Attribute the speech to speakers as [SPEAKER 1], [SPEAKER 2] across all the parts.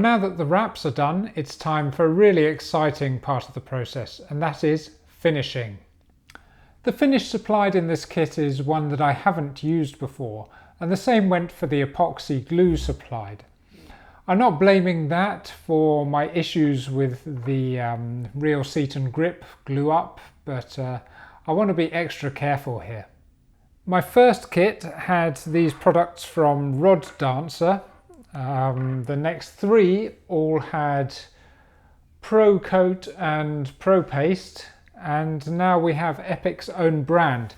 [SPEAKER 1] now that the wraps are done, it's time for a really exciting part of the process, and that is finishing. The finish supplied in this kit is one that I haven't used before, and the same went for the epoxy glue supplied. I'm not blaming that for my issues with the reel seat and grip glue up, but I want to be extra careful here. My first kit had these products from Rod Dancer. The next three all had Pro Coat and Pro Paste, and now we have Epic's own brand.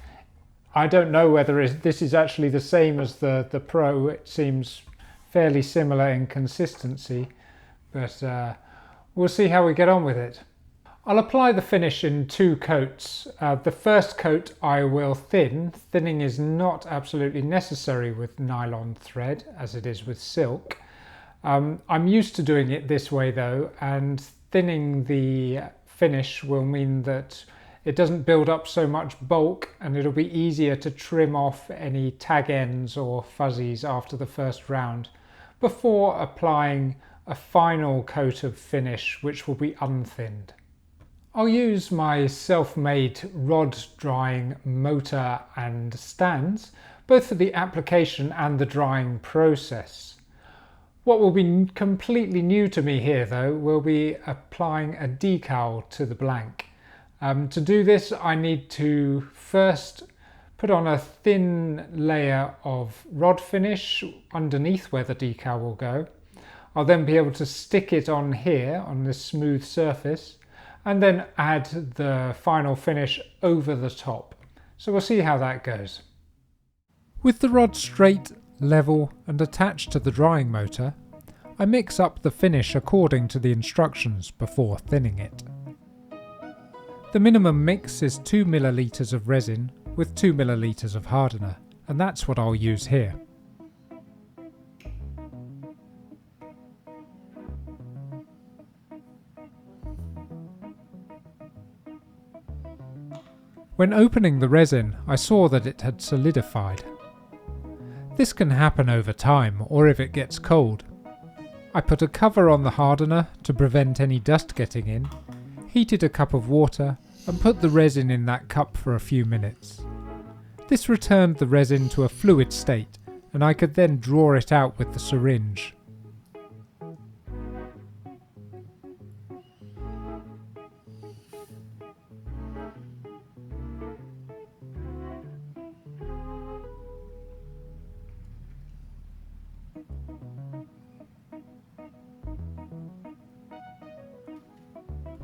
[SPEAKER 1] I don't know whether this is actually the same as the Pro. It seems fairly similar in consistency, but we'll see how we get on with it. I'll apply the finish in two coats. The first coat I will thin. Thinning is not absolutely necessary with nylon thread as it is with silk. I'm used to doing it this way though, and thinning the finish will mean that it doesn't build up so much bulk, and it'll be easier to trim off any tag ends or fuzzies after the first round before applying a final coat of finish which will be unthinned. I'll use my self-made rod drying motor and stands, both for the application and the drying process. What will be completely new to me here though will be applying a decal to the blank. To do this I need to first put on a thin layer of rod finish underneath where the decal will go. I'll then be able to stick it on here on this smooth surface and then add the final finish over the top. So we'll see how that goes. With the rod straight, level and attached to the drying motor, I mix up the finish according to the instructions before thinning it. The minimum mix is 2 milliliters of resin with 2 milliliters of hardener, and that's what I'll use here. When opening the resin, I saw that it had solidified. This can happen over time or if it gets cold. I put a cover on the hardener to prevent any dust getting in, heated a cup of water and put the resin in that cup for a few minutes. This returned the resin to a fluid state and I could then draw it out with the syringe.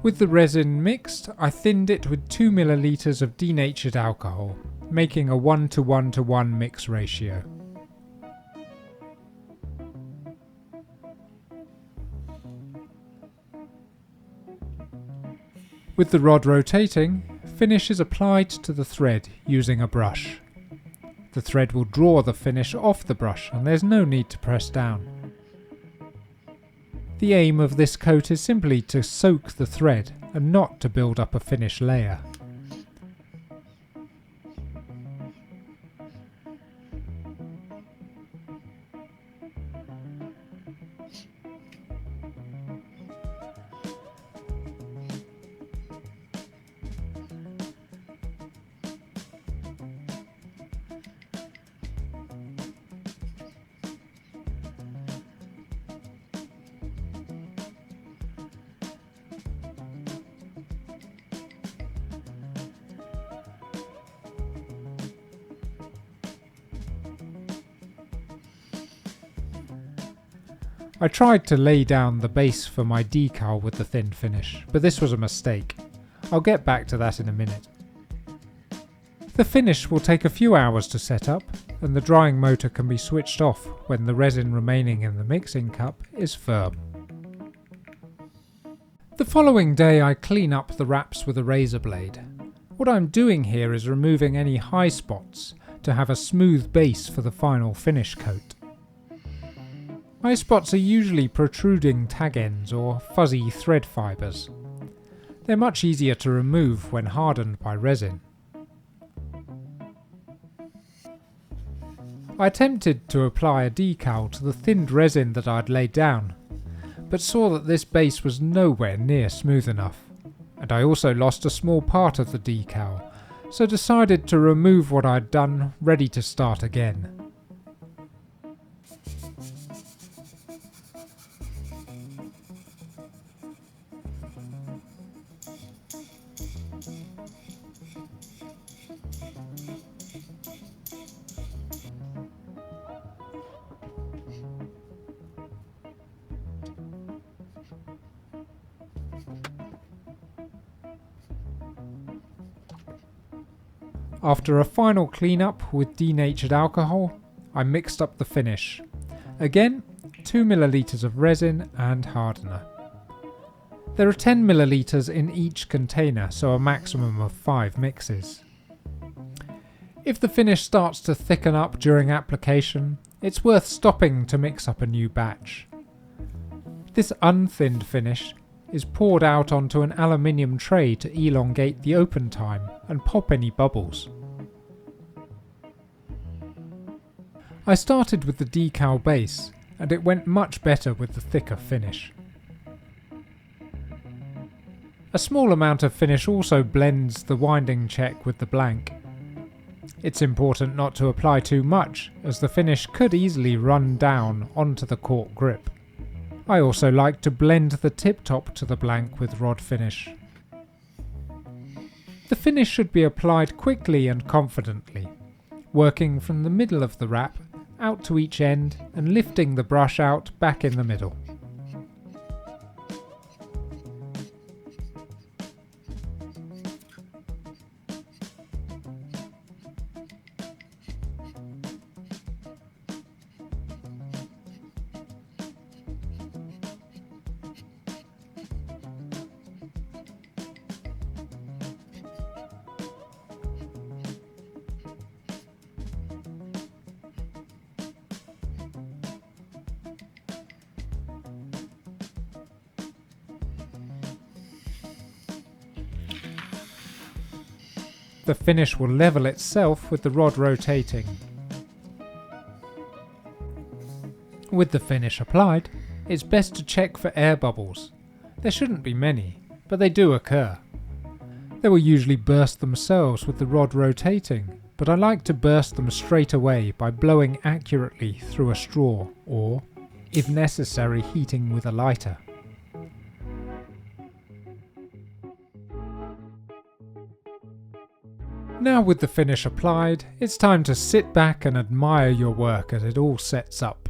[SPEAKER 1] With the resin mixed, I thinned it with 2 milliliters of denatured alcohol, making a 1:1:1 mix ratio. With the rod rotating, finish is applied to the thread using a brush. The thread will draw the finish off the brush and there's no need to press down. The aim of this coat is simply to soak the thread and not to build up a finish layer. I tried to lay down the base for my decal with the thin finish, but this was a mistake. I'll get back to that in a minute. The finish will take a few hours to set up, and the drying motor can be switched off when the resin remaining in the mixing cup is firm. The following day I clean up the wraps with a razor blade. What I'm doing here is removing any high spots to have a smooth base for the final finish coat. High spots are usually protruding tag ends or fuzzy thread fibres. They're much easier to remove when hardened by resin. I attempted to apply a decal to the thinned resin that I'd laid down, but saw that this base was nowhere near smooth enough. And I also lost a small part of the decal, so decided to remove what I'd done, ready to start again. After a final cleanup with denatured alcohol, I mixed up the finish. Again, 2 ml of resin and hardener. There are 10 ml in each container, so a maximum of 5 mixes. If the finish starts to thicken up during application, it's worth stopping to mix up a new batch. This unthinned finish is poured out onto an aluminium tray to elongate the open time and pop any bubbles. I started with the decal base, and it went much better with the thicker finish. A small amount of finish also blends the winding check with the blank. It's important not to apply too much, as the finish could easily run down onto the cork grip. I also like to blend the tip top to the blank with rod finish. The finish should be applied quickly and confidently, working from the middle of the wrap out to each end and lifting the brush out back in the middle. The finish will level itself with the rod rotating. With the finish applied, it's best to check for air bubbles. There shouldn't be many, but they do occur. They will usually burst themselves with the rod rotating, but I like to burst them straight away by blowing accurately through a straw or, if necessary, heating with a lighter. Now with the finish applied, it's time to sit back and admire your work as it all sets up.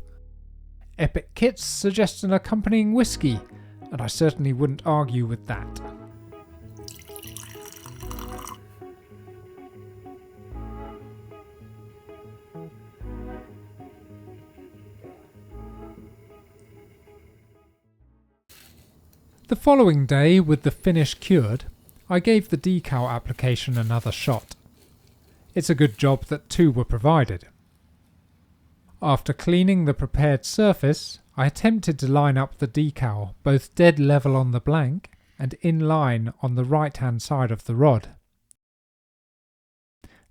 [SPEAKER 1] Epic Kits suggest an accompanying whiskey, and I certainly wouldn't argue with that. The following day, with the finish cured, I gave the decal application another shot. It's a good job that 2 were provided. After cleaning the prepared surface, I attempted to line up the decal both dead level on the blank and in line on the right hand side of the rod.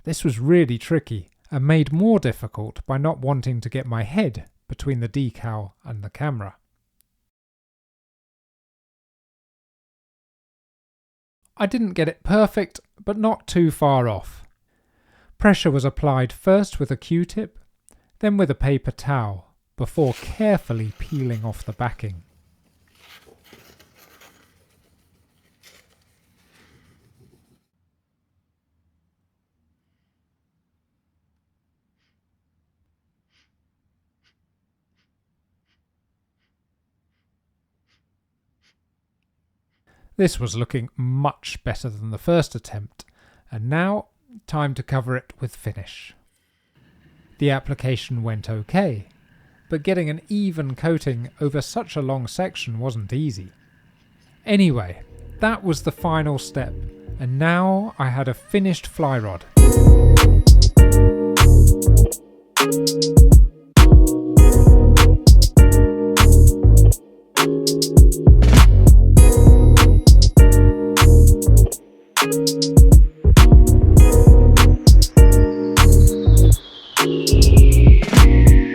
[SPEAKER 1] This was really tricky and made more difficult by not wanting to get my head between the decal and the camera. I didn't get it perfect, but not too far off. Pressure was applied first with a Q-tip, then with a paper towel, before carefully peeling off the backing. This was looking much better than the first attempt, and now time to cover it with finish. The application went okay, but getting an even coating over such a long section wasn't easy. Anyway, that was the final step, and now I had a finished fly rod.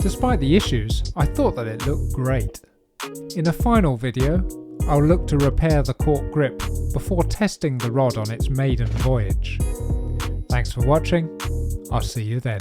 [SPEAKER 1] Despite the issues, I thought that it looked great. In a final video, I'll look to repair the cork grip before testing the rod on its maiden voyage. Thanks for watching, I'll see you then.